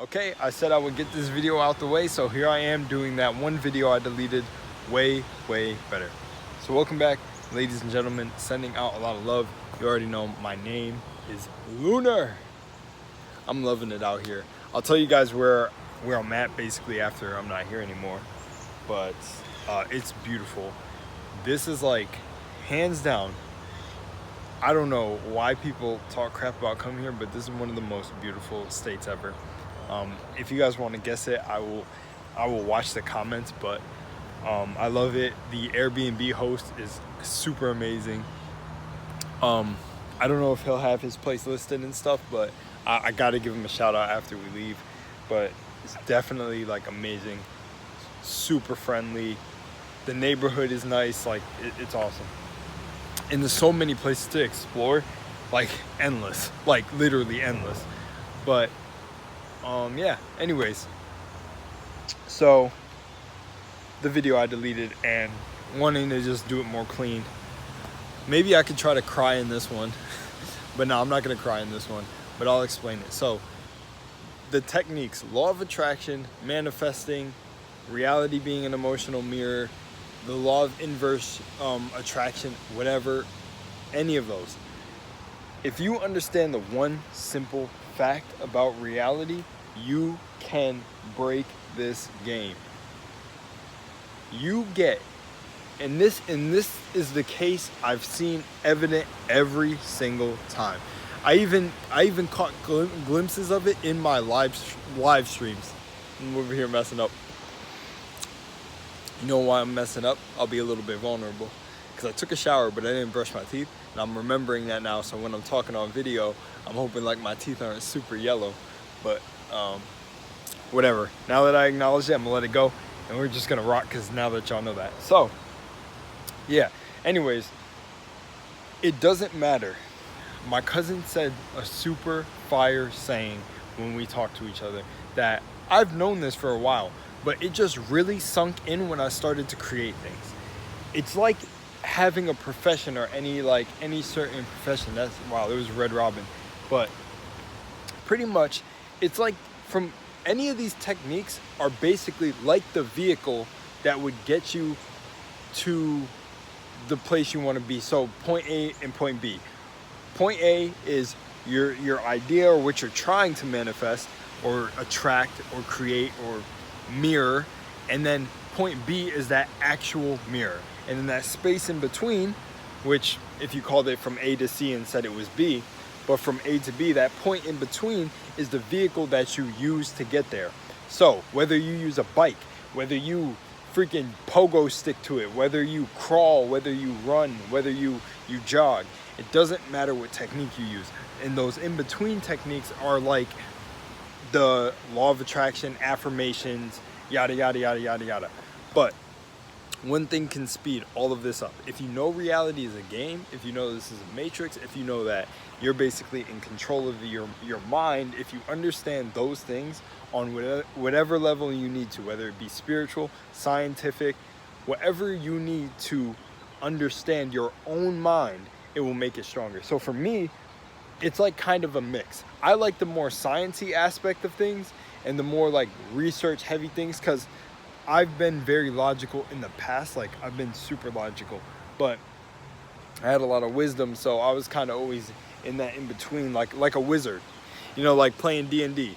Okay, I said I would get this video out the way, so here I am doing that one video I deleted way better. So welcome back, ladies and gentlemen, sending out a lot of love. You already know my name is Lunar. I'm loving it out here. I'll tell you guys where I'm at basically after I'm not here anymore, but it's beautiful. This is like hands down, I don't know why people talk crap about coming here, but this is one of the most beautiful states ever. If you guys want to guess it, I will watch the comments, but I love it. The Airbnb host is super amazing. I don't know if he'll have his place listed and stuff, but I gotta give him a shout out after we leave. But it's definitely like amazing, super friendly. The neighborhood is nice, like it's awesome. And there's so many places to explore, like endless, like literally endless. But yeah, anyways, so the video I deleted and wanting to just do it more clean. Maybe I could try to cry in this one, but no, I'm not gonna cry in this one, but I'll explain it. So the techniques: law of attraction, manifesting, reality being an emotional mirror, the law of inverse attraction, whatever, any of those. If you understand the one simple fact about reality, you can break this game. You get, and this is the case I've seen evident every single time. I even caught glimpses of it in my live streams. I'm over here messing up. You know why I'm messing up? I'll be a little bit vulnerable because I took a shower, but I didn't brush my teeth, and I'm remembering that now. So when I'm talking on video, I'm hoping like my teeth aren't super yellow, but whatever. Now that I acknowledge it, I'm gonna let it go, and we're just gonna rock because now that y'all know that. So yeah, anyways, it doesn't matter. My cousin said a super fire saying when we talked to each other that I've known this for a while, but it just really sunk in when I started to create things. It's like having a profession, or any certain profession. That's, wow, there was Red Robin. But pretty much it's like, from any of these techniques are basically like the vehicle that would get you to the place you want to be. So point A and point B. Point A is your idea, or what you're trying to manifest or attract or create or mirror, and then point B is that actual mirror, and then that space in between, which if you called it from A to C and said it was B, but from A to B, that point in between is the vehicle that you use to get there. So whether you use a bike, whether you freaking pogo stick to it, whether you crawl, whether you run, whether you jog, it doesn't matter what technique you use. And those in-between techniques are like the law of attraction, affirmations, yada yada. But one thing can speed all of this up. If you know reality is a game, if you know this is a matrix, if you know that you're basically in control of your mind, if you understand those things on whatever level you need to, whether it be spiritual, scientific, whatever you need to understand your own mind, it will make it stronger. So for me, it's like kind of a mix. I like the more sciencey aspect of things and the more like research heavy things, because I've been very logical in the past. Like, I've been super logical, but I had a lot of wisdom, so I was kind of always in that in between, like a wizard, you know, like playing D&D.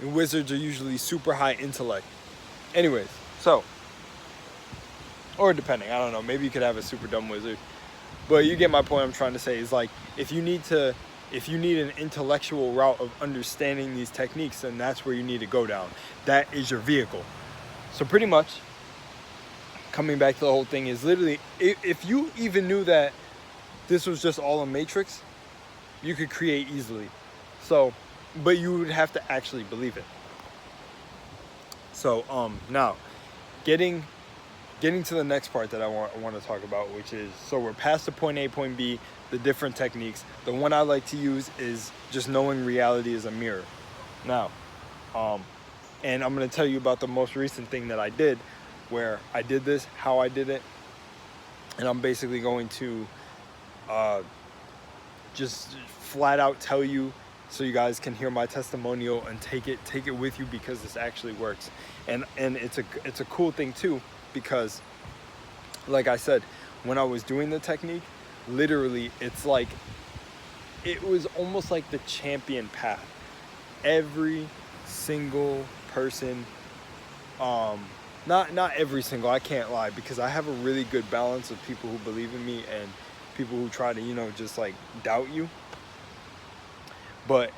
And wizards are usually super high intellect. Anyways, so, or depending, I don't know, maybe you could have a super dumb wizard, but you get my point. I'm trying to say is, like, if you need an intellectual route of understanding these techniques, then that's where you need to go down. That is your vehicle. So pretty much, coming back to the whole thing, is literally, if you even knew that this was just all a matrix, you could create easily. So, but you would have to actually believe it. So now, getting to the next part that I want to talk about, which is, so we're past the point A, point B, the different techniques. The one I like to use is just knowing reality is a mirror. Now, and I'm going to tell you about the most recent thing that I did, where I did this, how I did it, and I'm basically going to just flat out tell you so you guys can hear my testimonial and take it with you, because this actually works. And it's a cool thing too, because like I said, when I was doing the technique, literally it's like, it was almost like the champion path. Every single person, not every single, I can't lie, because I have a really good balance of people who believe in me and people who try to, just like doubt you. But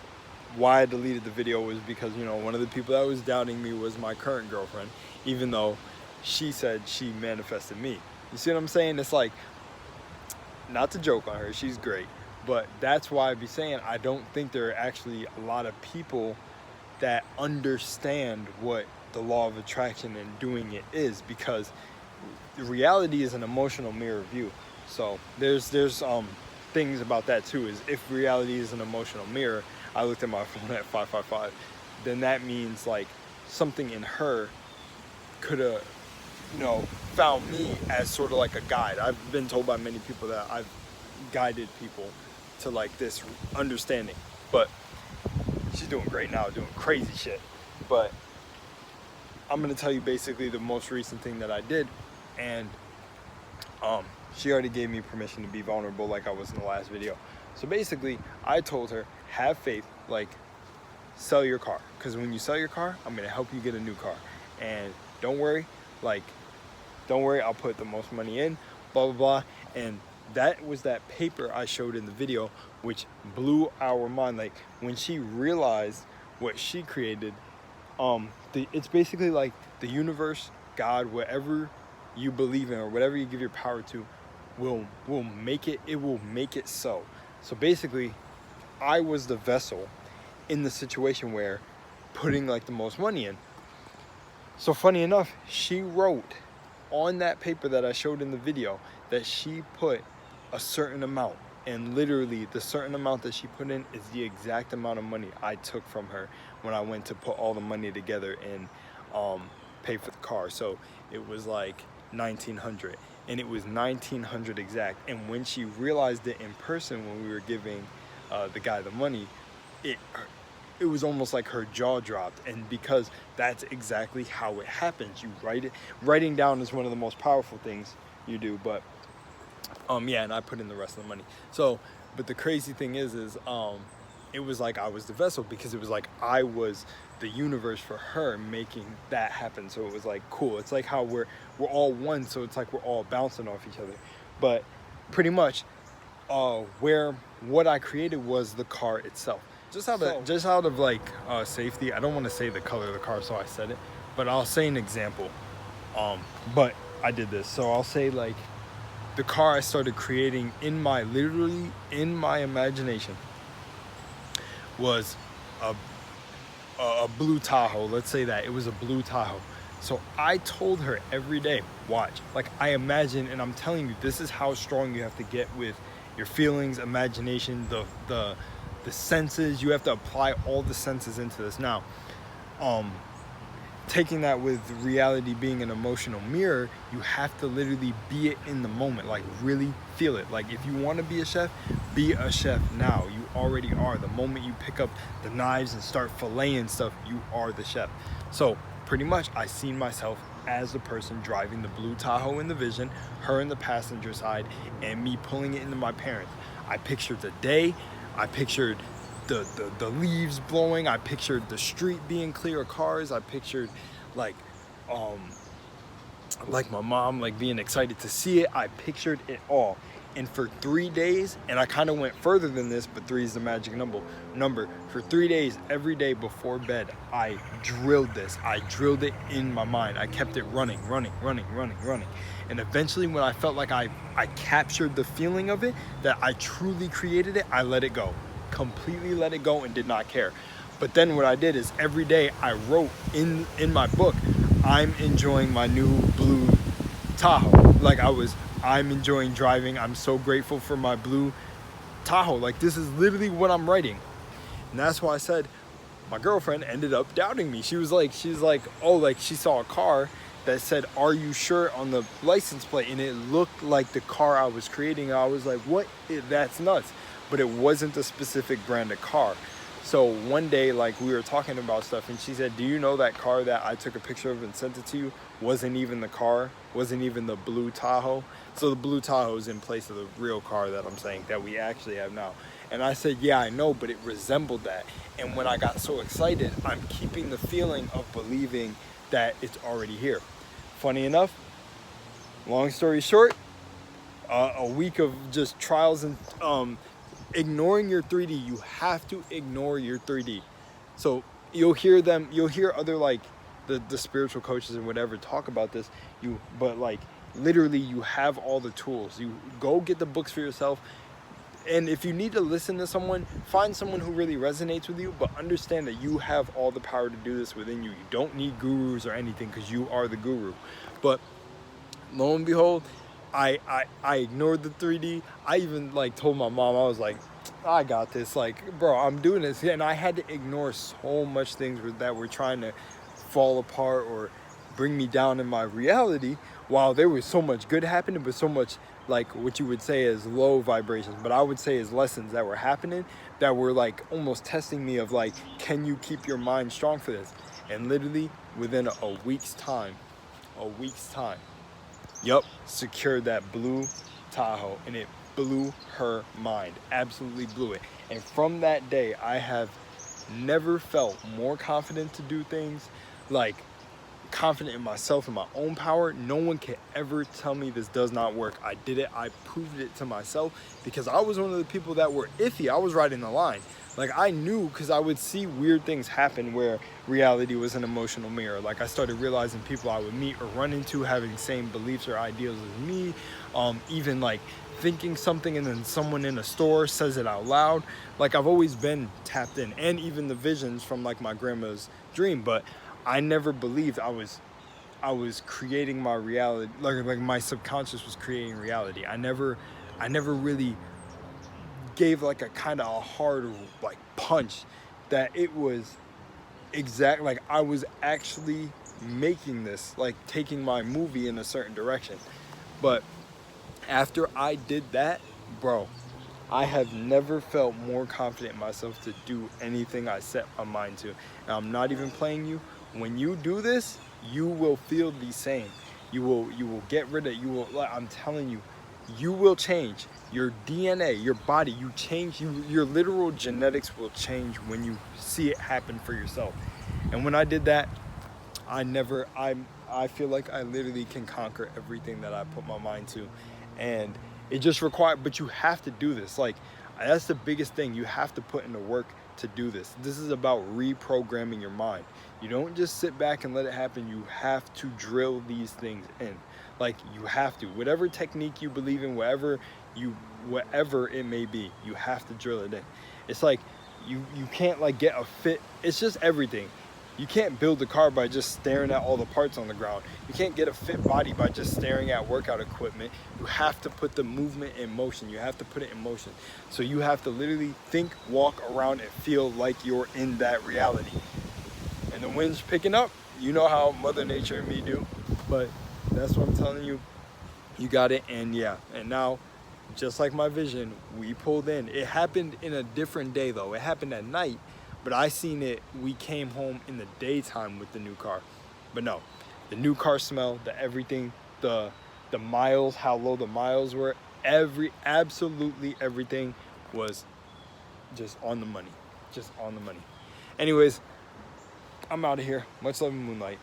why I deleted the video was because, one of the people that was doubting me was my current girlfriend, even though she said she manifested me. You see what I'm saying? It's like, not to joke on her, she's great, but that's why I be saying I don't think there are actually a lot of people that understand what the law of attraction and doing it is, because reality is an emotional mirror of you. So there's things about that too, is if reality is an emotional mirror, I looked at my phone at 555, then that means like something in her could have, found me as sort of like a guide. I've been told by many people that I've guided people to like this understanding, but she's doing great now, doing crazy shit. But I'm gonna tell you basically the most recent thing that I did, and she already gave me permission to be vulnerable like I was in the last video. So basically, I told her, have faith, like, sell your car. Because when you sell your car, I'm going to help you get a new car. And don't worry, I'll put the most money in, blah, blah, blah. And that was that paper I showed in the video, which blew our mind. Like, when she realized what she created, it's basically like the universe, God, whatever you believe in or whatever you give your power to, will make it so. So basically, I was the vessel in the situation where putting like the most money in. So funny enough, she wrote on that paper that I showed in the video that she put a certain amount, and literally the certain amount that she put in is the exact amount of money I took from her when I went to put all the money together and pay for the car. So it was like $1,900, and it was $1,900 exact. And when she realized it in person, when we were giving the guy the money, it was almost like her jaw dropped. And because that's exactly how it happens, you write it. Writing down is one of the most powerful things you do. But yeah, and I put in the rest of the money. So, but the crazy thing is it was like I was the vessel, because it was like I was the universe for her making that happen. So it was like cool. It's like how we're all one, so it's like we're all bouncing off each other. But pretty much what I created was the car itself. Just out of like safety, I don't want to say the color of the car, so I said it, but I'll say an example. But I did this, so I'll say like the car I started creating literally in my imagination was a blue Tahoe. Let's say that it was a blue Tahoe. So I told her every day, watch, like I imagine, and I'm telling you, this is how strong you have to get with your feelings, imagination, the senses. You have to apply all the senses into this. Now, taking that with reality being an emotional mirror, you have to literally be it in the moment, like really feel it. Like if you want to be a chef now. You already are. The moment you pick up the knives and start filleting stuff, you are the chef. So pretty much I seen myself as the person driving the blue Tahoe in the vision, her in the passenger side, and me pulling it into my parents. I pictured the day, I pictured the leaves blowing, I pictured the street being clear of cars, I pictured like my mom like being excited to see it. I pictured it all. And for 3 days, and I kind of went further than this, but 3 is the magic number. For 3 days, every day before bed, I drilled this. I drilled it in my mind. I kept it running. And eventually when I felt like I captured the feeling of it, that I truly created it, I let it go. Completely let it go and did not care. But then what I did is every day I wrote in my book, I'm enjoying my new blue Tahoe. Like I'm enjoying driving. I'm so grateful for my blue Tahoe. Like this is literally what I'm writing. And that's why I said my girlfriend ended up doubting me. She's like, oh, like she saw a car that said, "Are you sure?" on the license plate, and it looked like the car I was creating. I was like, what? That's nuts. But it wasn't a specific brand of car. So one day, like, we were talking about stuff, and she said, do you know that car that I took a picture of and sent it to you wasn't even the car, wasn't even the blue Tahoe? So the blue Tahoe is in place of the real car that I'm saying that we actually have now. And I said, yeah, I know, but it resembled that. And when I got so excited, I'm keeping the feeling of believing that it's already here. Funny enough, long story short, a week of just trials and ignoring your 3D. You have to ignore your 3D. So you'll hear other, like, the spiritual coaches and whatever talk about this. But like, literally, you have all the tools. You go get the books for yourself. And if you need to listen to someone, find someone who really resonates with you, but understand that you have all the power to do this within you. You don't need gurus or anything, because you are the guru. But lo and behold, I ignored the 3D. I even, like, told my mom, I was like, I got this. Like, bro, I'm doing this. And I had to ignore so much things that were trying to fall apart or bring me down in my reality, while there was so much good happening, but so much, like, what you would say is low vibrations, but I would say is lessons that were happening that were, like, almost testing me of, like, can you keep your mind strong for this? And literally within a week's time, yup, secured that blue Tahoe, and it blew her mind, absolutely blew it. And from that day, I have never felt more confident to do things, like, confident in myself and my own power. No one can ever tell me this does not work. I did it. I proved it to myself, because I was one of the people that were iffy. I was riding the line. Like, I knew, because I would see weird things happen where reality was an emotional mirror. Like, I started realizing people I would meet or run into having same beliefs or ideals as me. Even like thinking something and then someone in a store says it out loud. Like, I've always been tapped in, and even the visions from, like, my grandma's dream. But I never believed I was creating my reality. Like my subconscious was creating reality. I never really gave, like, a kind of a hard, like, punch that it was exact. Like, I was actually making this, like, taking my movie in a certain direction. But after I did that, bro, I have never felt more confident in myself to do anything I set my mind to. And I'm not even playing you. When you do this, you will feel the same. You will get rid of, I'm telling you, you will change. Your DNA, your body, you change. Your literal genetics will change when you see it happen for yourself. And when I did that, I feel like I literally can conquer everything that I put my mind to. And it just required, but you have to do this. Like, that's the biggest thing. You have to put in the work to do this. This is about reprogramming your mind. You don't just sit back and let it happen. You have to drill these things in. Like, you have to. Whatever technique you believe in, whatever it may be, you have to drill it in. It's like you can't, like, get a fit. It's just everything. You can't build a car by just staring at all the parts on the ground. You can't get a fit body by just staring at workout equipment. You have to put the movement in motion. You have to put it in motion. So you have to literally think, walk around, and feel like you're in that reality. And the wind's picking up. You know how Mother Nature and me do. But that's what I'm telling you. You got it. And yeah, and now, just like my vision, we pulled in. It happened in a different day, though. It happened at night. But I seen it, we came home in the daytime with the new car. But no, the new car smell, the everything, the miles, how low the miles were, absolutely everything was just on the money. Just on the money. Anyways, I'm out of here. Much love and moonlight.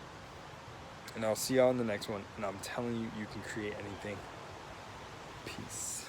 And I'll see y'all in the next one. And I'm telling you, you can create anything. Peace.